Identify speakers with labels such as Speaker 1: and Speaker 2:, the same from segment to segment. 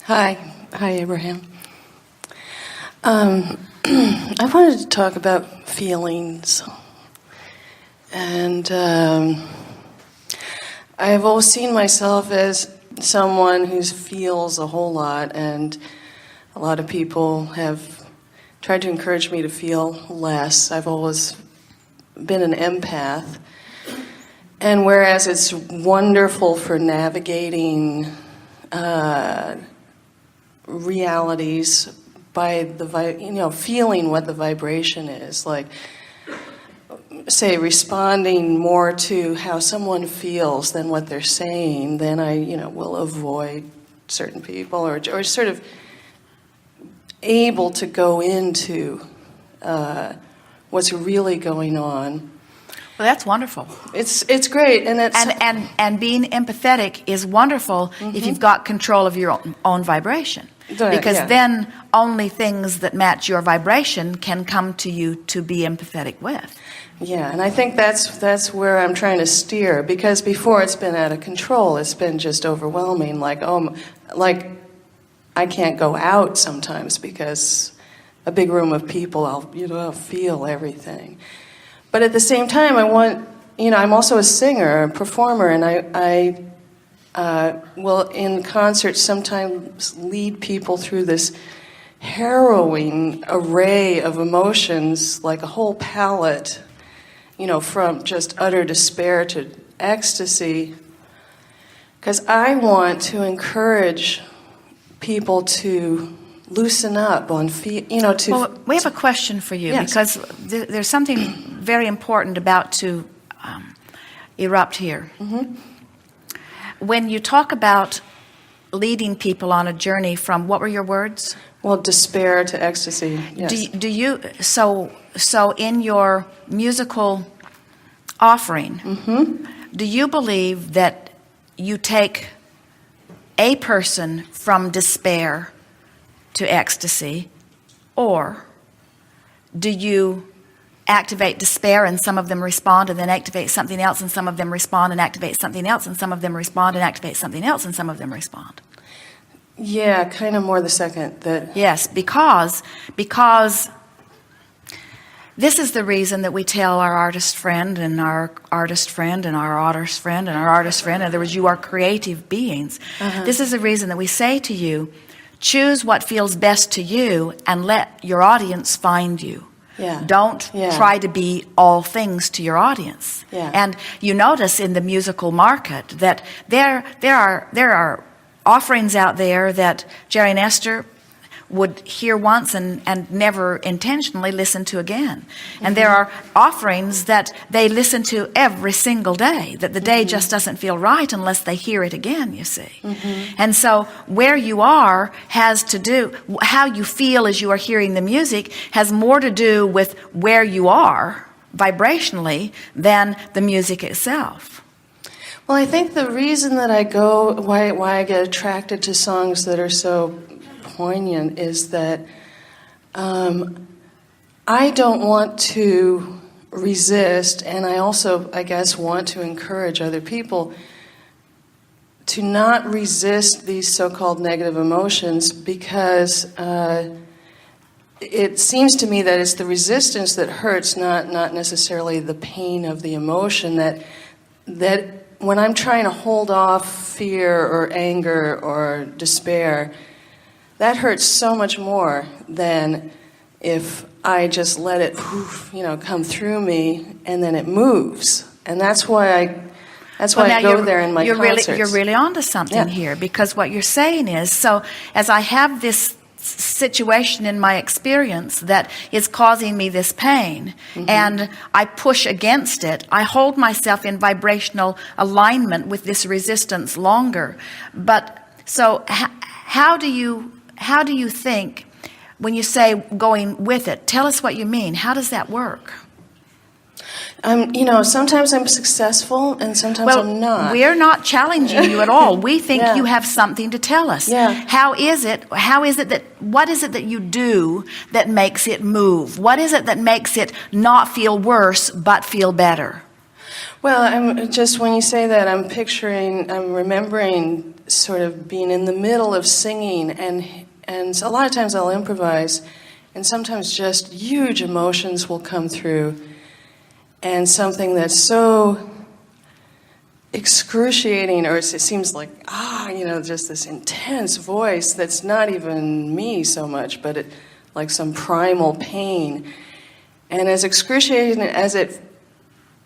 Speaker 1: Hi, Abraham. I wanted to talk about feelings, and I've always seen myself as someone who feels a whole lot, and a lot of people have tried to encourage me to feel less. I've always been an empath, and whereas it's wonderful for navigating realities by the feeling what the vibration is, like say responding more to how someone feels than what they're saying, then I will avoid certain people or sort of able to go into what's really going on.
Speaker 2: Well, that's wonderful.
Speaker 1: It's great,
Speaker 2: and being empathetic is wonderful if you've got control of your own vibration. Because then only things that match your vibration can come to you to be empathetic with.
Speaker 1: Yeah, and I think that's where I'm trying to steer, because before it's been out of control. It's been just overwhelming, like I can't go out sometimes because a big room of people, I'll feel everything. But at the same time, I'm also a singer, a performer, and I will in concerts sometimes lead people through this harrowing array of emotions, like a whole palette, from just utter despair to ecstasy, because I want to encourage people to loosen up on
Speaker 2: Well, we have a question for you. Yes. Because there's something very important about to erupt here.
Speaker 1: Mm-hmm.
Speaker 2: When you talk about leading people on a journey from, what were your words?
Speaker 1: Well, despair to ecstasy. Yes.
Speaker 2: Do you so in your musical offering, do you believe that you take a person from despair to ecstasy, or do you activate despair and some of them respond, and then activate something else and some of them respond, and activate something else and some of them respond, and activate something else and some of them respond?
Speaker 1: Yeah, kind of more the second.
Speaker 2: Yes, because this is the reason that we tell our artist friend and our artist friend and our artist friend and our artist friend, in other words, you are creative beings. This is the reason that we say to you, choose what feels best to you and let your audience find you.
Speaker 1: Yeah.
Speaker 2: Don't try to be all things to your audience.
Speaker 1: Yeah.
Speaker 2: And you notice in the musical market that there are offerings out there that Jerry and Esther would hear once and never intentionally listen to again. And there are offerings that they listen to every single day, that the day just doesn't feel right unless they hear it again, you see. And so where you are has to do, how you feel as you are hearing the music has more to do with where you are vibrationally than the music itself.
Speaker 1: Well, I think the reason that why I get attracted to songs that are so poignant is that I don't want to resist, and I also, I guess, want to encourage other people to not resist these so-called negative emotions, because it seems to me that it's the resistance that hurts, not necessarily the pain of the emotion. That when I'm trying to hold off fear or anger or despair, that hurts so much more than if I just let it, come through me, and then it moves. And that's why I go there in my concerts.
Speaker 2: You're really onto something here, because what you're saying is, so as I have this situation in my experience that is causing me this pain, and I push against it, I hold myself in vibrational alignment with this resistance longer. But so how do you think when you say going with it? Tell us what you mean. How does that work?
Speaker 1: Sometimes I'm successful and sometimes I'm not.
Speaker 2: We're not challenging you at all. We think you have something to tell us.
Speaker 1: Yeah.
Speaker 2: What is it that you do that makes it move? What is it that makes it not feel worse but feel better?
Speaker 1: Well, I'm just, when you say that, I'm remembering sort of being in the middle of singing, and a lot of times I'll improvise, and sometimes just huge emotions will come through, and something that's so excruciating, or it seems like, just this intense voice that's not even me so much, but like some primal pain. And as excruciating as it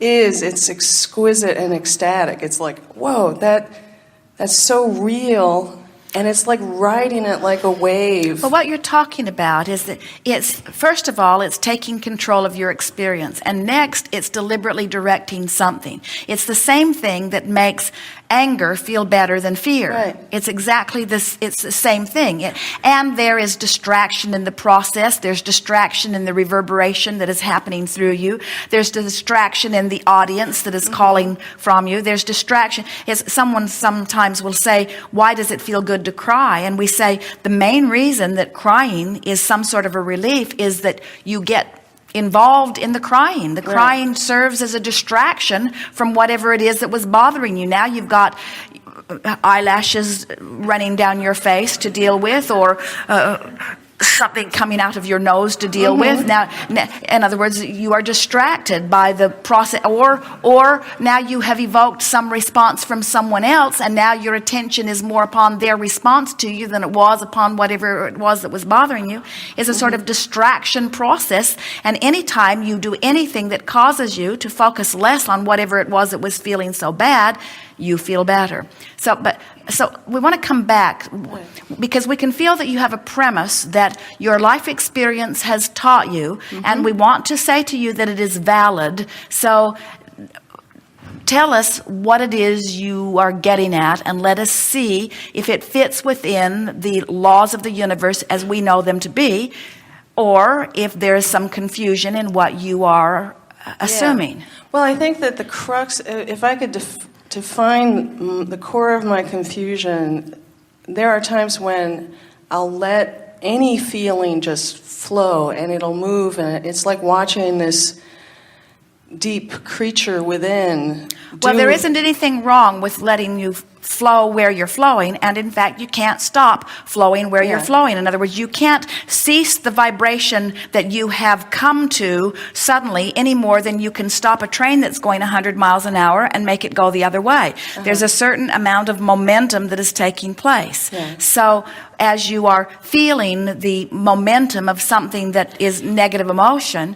Speaker 1: is, it's exquisite and ecstatic. It's like, whoa, that's so real. And it's like riding it like a wave.
Speaker 2: But what you're talking about is that it's, first of all, it's taking control of your experience. And next, it's deliberately directing something. It's the same thing that makes anger feel better than fear.
Speaker 1: Right.
Speaker 2: It's exactly this, it's the same thing. And there is distraction in the process. There's distraction in the reverberation that is happening through you. There's distraction in the audience that is calling from you. There's distraction. Someone sometimes will say, why does it feel good to cry? And we say the main reason that crying is some sort of a relief is that you get involved in the crying. The crying serves as a distraction from whatever it is that was bothering you. Now you've got eyelashes running down your face to deal with, or something coming out of your nose to deal with. Now, in other words, you are distracted by the process, or now you have evoked some response from someone else, and now your attention is more upon their response to you than it was upon whatever it was that was bothering you. It's a sort of distraction process, and anytime you do anything that causes you to focus less on whatever it was that was feeling so bad, you feel better. So we want to come back, because we can feel that you have a premise that your life experience has taught you, and we want to say to you that it is valid. So tell us what it is you are getting at, and let us see if it fits within the laws of the universe as we know them to be, or if there is some confusion in what you are assuming.
Speaker 1: Yeah. Well, I think that the crux, if I could define the core of my confusion, there are times when I'll let any feeling just flow, and it'll move, and it's like watching this deep creature within.
Speaker 2: Well, there isn't anything wrong with letting you flow where you're flowing, and in fact you can't stop flowing where you're flowing. In other words, you can't cease the vibration that you have come to suddenly any more than you can stop a train that's going 100 miles an hour and make it go the other way. There's a certain amount of momentum that is taking place. So as you are feeling the momentum of something that is negative emotion,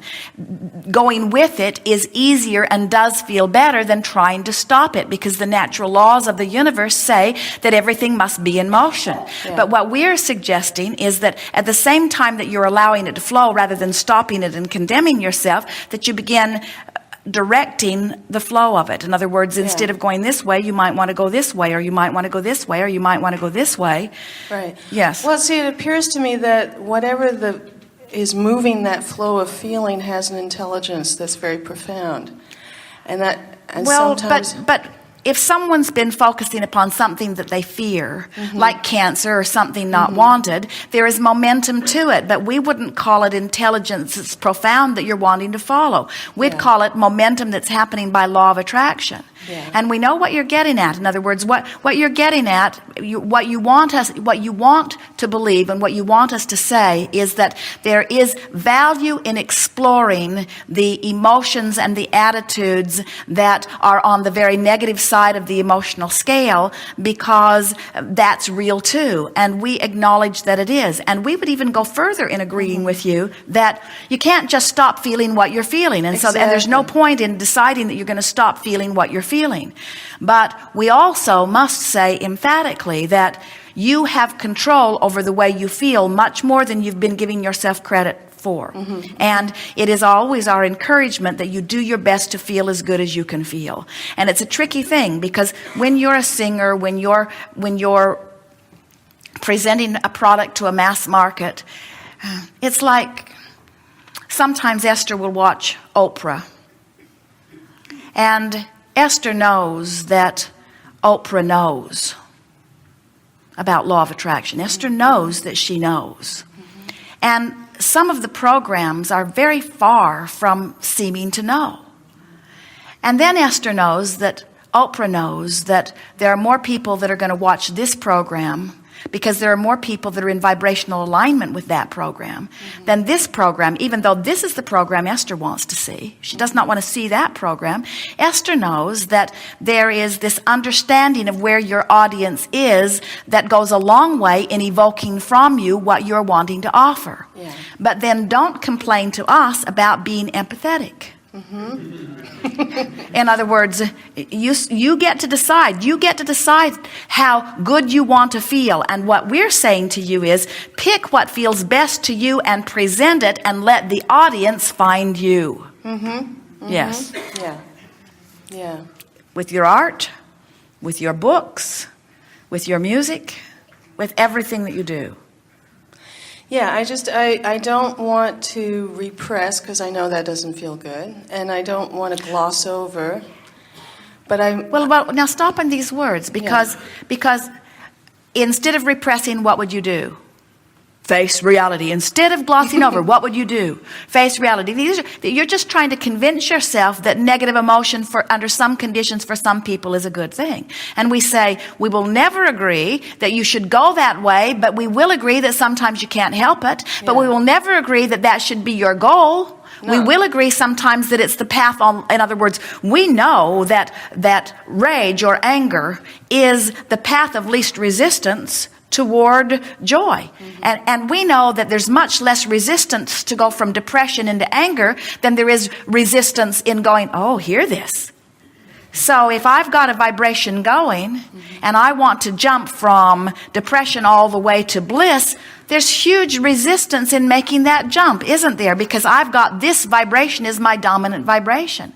Speaker 2: going with it is easier and does feel better than trying to stop it, because the natural laws of the universe say that everything must be in motion. But what we're suggesting is that at the same time that you're allowing it to flow, rather than stopping it and condemning yourself, that you begin directing the flow of it. In other words, instead of going this way, you might want to go this way, or you might want to go this way, or you might want to go this way.
Speaker 1: Right.
Speaker 2: Yes.
Speaker 1: Well, see, it appears to me that whatever is moving that flow of feeling has an intelligence that's very profound. Sometimes,
Speaker 2: but if someone's been focusing upon something that they fear, like cancer or something not wanted, there is momentum to it, but we wouldn't call it intelligence that's profound that you're wanting to follow. We'd call it momentum that's happening by law of attraction. And we know what you're getting at. In other words, what you're getting at, what you want to believe, and what you want us to say is that there is value in exploring the emotions and the attitudes that are on the very negative side of the emotional scale, because that's real too, and we acknowledge that it is. And we would even go further in agreeing with you that you can't just stop feeling what you're feeling, and and there's no point in deciding that you're going to stop feeling what you're feeling. But we also must say emphatically that you have control over the way you feel much more than you've been giving yourself credit for. And it is always our encouragement that you do your best to feel as good as you can feel. And it's a tricky thing, because when you're a singer, when you're presenting a product to a mass market, it's like sometimes Esther will watch Oprah, and Esther knows that Oprah knows about law of attraction. Esther knows that she knows. And some of the programs are very far from seeming to know. And then Esther knows that, Oprah knows that there are more people that are going to watch this program because there are more people that are in vibrational alignment with that program than this program, even though this is the program Esther wants to see. She does not want to see that program. Esther knows that there is this understanding of where your audience is that goes a long way in evoking from you what you're wanting to offer.
Speaker 1: Yeah.
Speaker 2: But then don't complain to us about being empathetic. In other words, you get to decide. You get to decide how good you want to feel. And what we're saying to you is pick what feels best to you and present it and let the audience find you. Yes.
Speaker 1: Yeah. Yeah.
Speaker 2: With your art, with your books, with your music, with everything that you do.
Speaker 1: Yeah, I don't want to repress because I know that doesn't feel good, and I don't want to gloss over. But
Speaker 2: Well, now stop on these words because instead of repressing, what would you do? Face reality. Instead of glossing over, what would you do? Face reality. You're just trying to convince yourself that negative emotion under some conditions for some people is a good thing. And we say, we will never agree that you should go that way, but we will agree that sometimes you can't help it. But we will never agree that that should be your goal. No. We will agree sometimes that it's the path on. In other words, we know that rage or anger is the path of least resistance toward joy. And we know that there's much less resistance to go from depression into anger than there is resistance in going, oh, hear this. So if I've got a vibration going and I want to jump from depression all the way to bliss, there's huge resistance in making that jump, isn't there? Because I've got this vibration is my dominant vibration.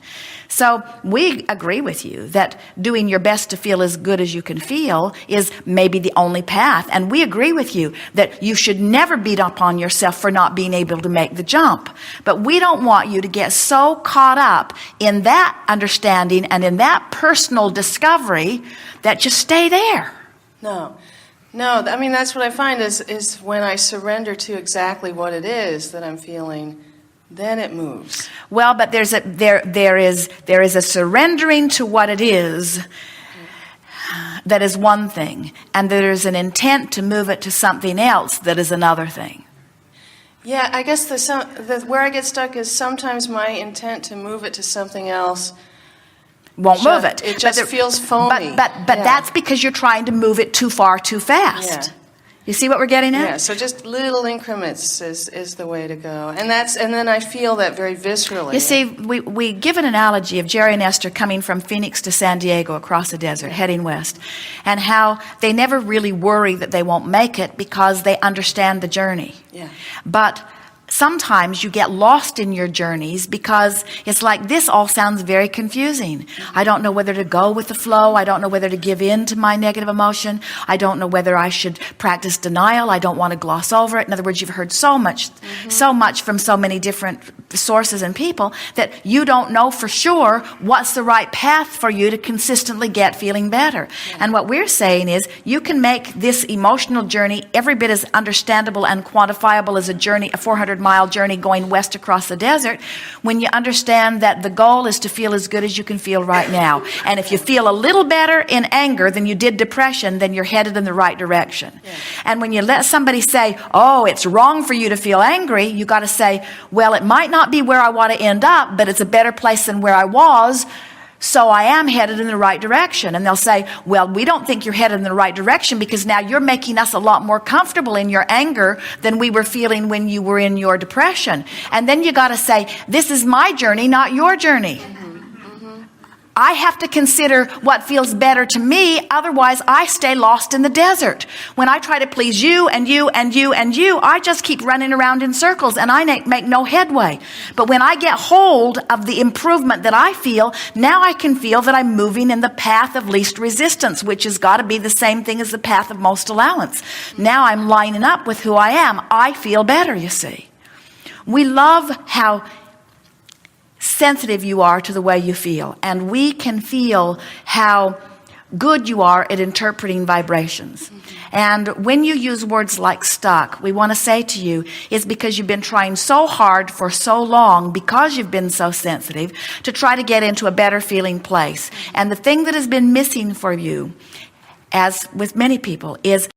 Speaker 2: So we agree with you that doing your best to feel as good as you can feel is maybe the only path. And we agree with you that you should never beat up on yourself for not being able to make the jump. But we don't want you to get so caught up in that understanding and in that personal discovery that you stay there.
Speaker 1: No, I mean, that's what I find is when I surrender to exactly what it is that I'm feeling, then it moves.
Speaker 2: Well, but there is a surrendering to what it is that is one thing, and there is an intent to move it to something else that is another thing.
Speaker 1: Yeah, I guess where I get stuck is sometimes my intent to move it to something else
Speaker 2: won't move it.
Speaker 1: It just feels phony.
Speaker 2: But that's because you're trying to move it too far too fast.
Speaker 1: Yeah.
Speaker 2: You see what we're getting at?
Speaker 1: Yeah, so just little increments is the way to go. And then I feel that very viscerally.
Speaker 2: You see, we give an analogy of Jerry and Esther coming from Phoenix to San Diego across the desert, heading west, and how they never really worry that they won't make it because they understand the journey.
Speaker 1: Yeah.
Speaker 2: But sometimes you get lost in your journeys because it's like, this all sounds very confusing. I don't know whether to go with the flow. I don't know whether to give in to my negative emotion. I don't know whether I should practice denial. I don't want to gloss over it. In other words, you've heard so much from so many different sources and people that you don't know for sure what's the right path for you to consistently get feeling better. Yeah. And what we're saying is you can make this emotional journey every bit as understandable and quantifiable as a 400-mile journey going west across the desert when you understand that the goal is to feel as good as you can feel right now. And if you feel a little better in anger than you did depression, then you're headed in the right direction. Yeah. And when you let somebody say, oh, it's wrong for you to feel angry, you got to say, well, it might not be where I want to end up, but it's a better place than where I was, so I am headed in the right direction. And they'll say, well, we don't think you're headed in the right direction because now you're making us a lot more comfortable in your anger than we were feeling when you were in your depression. And then you got to say, this is my journey, not your journey. I have to consider what feels better to me, otherwise I stay lost in the desert. When I try to please you and you and you and you, I just keep running around in circles and I make no headway. But when I get hold of the improvement that I feel, now I can feel that I'm moving in the path of least resistance, which has got to be the same thing as the path of most allowance. Now I'm lining up with who I am. I feel better, you see. We love how sensitive you are to the way you feel, and we can feel how good you are at interpreting vibrations. And when you use words like stuck, we want to say to you, it's because you've been trying so hard for so long, because you've been so sensitive, to try to get into a better feeling place. And the thing that has been missing for you, as with many people, is